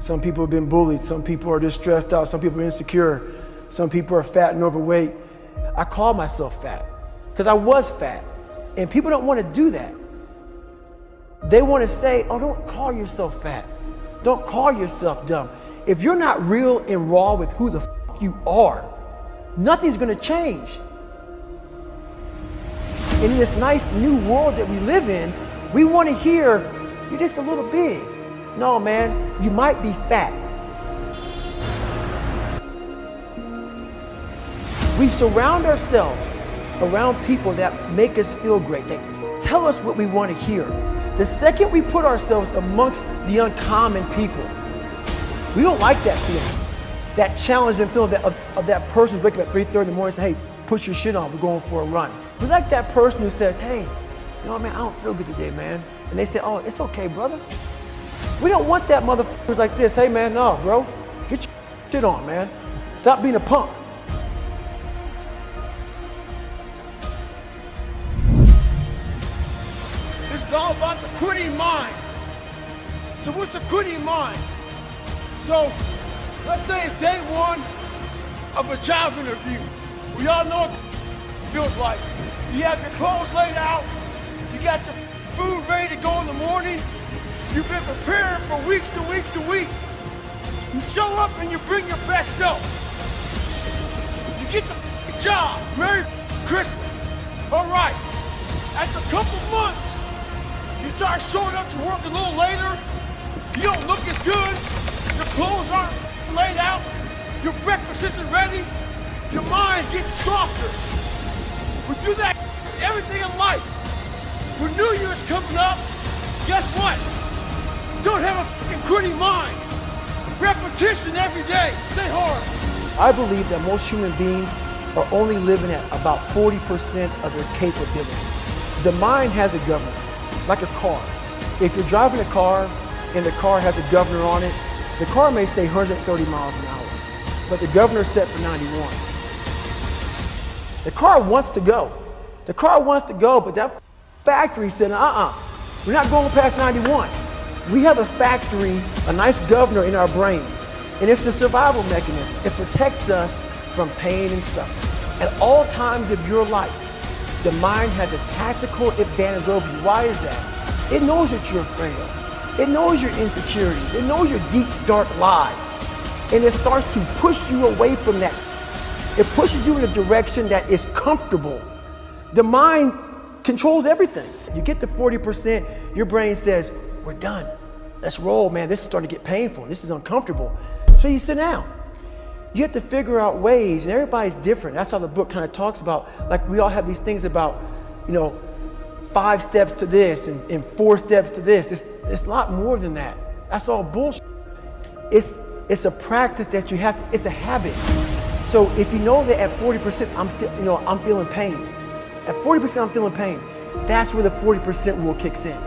Some people have been bullied. Some people are just stressed out. Some people are insecure. Some people are fat and overweight. I call myself fat because I was fat. And people don't want to do that. They want to say, oh, don't call yourself fat. Don't call yourself dumb. If you're not real and raw with who the f you are, nothing's going to change. And in this nice new world that we live in, we want to hear, you're just a little big. No, man, you might be fat. We surround ourselves around people that make us feel great. They tell us what we want to hear. The second we put ourselves amongst the uncommon people, we don't like that feeling. That challenging feeling of that person waking up at 3:30 in the morning and say, hey, put your shit on, we're going for a run. We like that person who says, hey, you know what, man, I don't feel good today, man. And they say, oh, it's okay, brother. We don't want that motherfuckers like this. Hey, man, no, bro, get your shit on, man. Stop being a punk. This is all about the quitting mind. So what's the quitting mind? So let's say it's day one of a job interview. We all know what it feels like. You have your clothes laid out. You got your food ready to go in the morning. You've been preparing for weeks and weeks and weeks. You show up and you bring your best self. You get the job. Merry Christmas. All right. After a couple months, you start showing up to work a little later. You don't look as good. Your clothes aren't laid out. Your breakfast isn't ready. Your mind gets softer. We do that everything in life. When New Year's coming up, guess what? Don't have a fucking quitting mind. Repetition every day. Stay hard. I believe that most human beings are only living at about 40% of their capability. The mind has a governor, like a car. If you're driving a car and the car has a governor on it, the car may say 130 miles an hour, but the governor's set for 91. The car wants to go. The car wants to go, but that factory said, we're not going past 91. We have a factory, a nice governor in our brain, and it's a survival mechanism. It protects us from pain and suffering. At all times of your life, the mind has a tactical advantage over you. Why is that? It knows what you're afraid of. It knows your insecurities. It knows your deep, dark lies. And it starts to push you away from that. It pushes you in a direction that is comfortable. The mind controls everything. You get to 40%, your brain says, we're done. Let's roll, man. This is starting to get painful. This is uncomfortable. So you sit down. You have to figure out ways, and everybody's different. That's how the book kind of talks about, like we all have these things about, 5 steps to this and 4 steps to this. It's a lot more than that. That's all bullshit. It's a practice that you have to, it's a habit. So if you know that at 40%, I'm feeling pain. At 40% I'm feeling pain. That's where the 40% rule kicks in.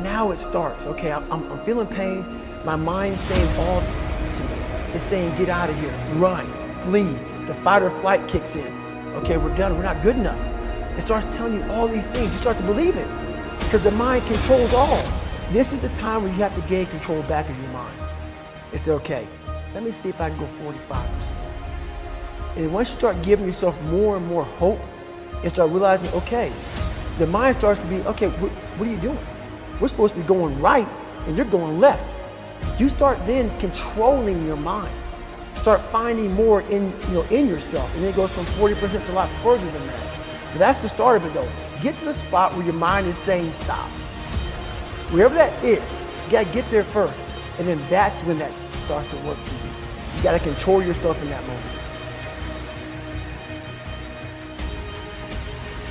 Now it starts. Okay, I'm feeling pain. My mind's saying all to me. It's saying get out of here, run, flee. The fight or flight kicks in. Okay, we're done. We're not good enough. It starts telling you all these things. You start to believe it because the mind controls all. This is the time where you have to gain control back of your mind. It's okay. Let me see if I can go 45%. And once you start giving yourself more and more hope and start realizing, okay, the mind starts to be, okay, what are you doing? We're supposed to be going right and you're going left. You start then controlling your mind. Start finding more in yourself, and then it goes from 40% to a lot further than that. But that's the start of it though. Get to the spot where your mind is saying stop. Wherever that is, you gotta get there first. And then that's when that starts to work for you. You gotta control yourself in that moment.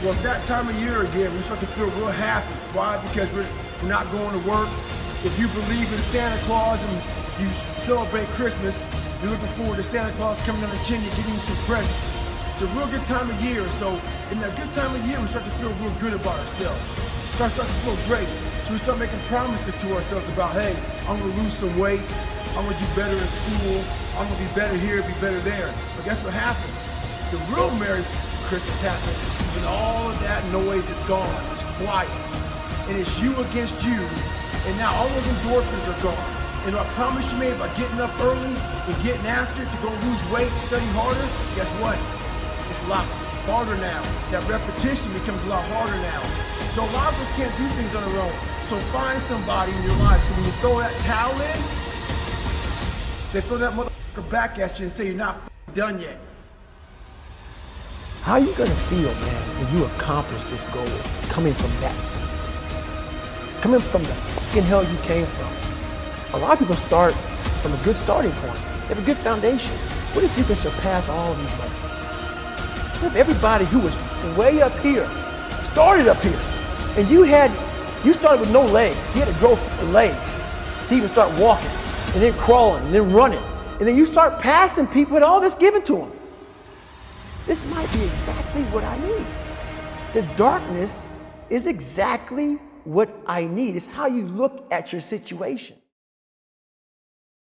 Well, it's that time of year again, we start to feel real happy. Why? Because we're not going to work. If you believe in Santa Claus and you celebrate Christmas, you're looking forward to Santa Claus coming down the chimney, giving you some presents. It's a real good time of year. So in that good time of year, we start to feel real good about ourselves. Start to feel great. So we start making promises to ourselves about, hey, I'm gonna lose some weight. I'm gonna do better in school. I'm gonna be better here, be better there. But guess what happens? The real Merry Christmas happens when all of that noise is gone. It's quiet. And it's you against you. And now all those endorphins are gone. And I promise you, man, by getting up early and getting after it to go lose weight, study harder, guess what? It's a lot harder now. That repetition becomes a lot harder now. So a lot of us can't do things on our own. So find somebody in your life. So when you throw that towel in, they throw that motherfucker back at you and say you're not done yet. How are you gonna feel, man, when you accomplish this goal coming from that point? Coming from the fucking hell you came from. A lot of people start from a good starting point. They have a good foundation. What if you can surpass all these motherfuckers? What if everybody who was way up here started up here, and you started with no legs. You had to grow legs to even start walking, and then crawling, and then running, and then you start passing people with all this given to them. This might be exactly what I need. The darkness is exactly what I need. It's how you look at your situation.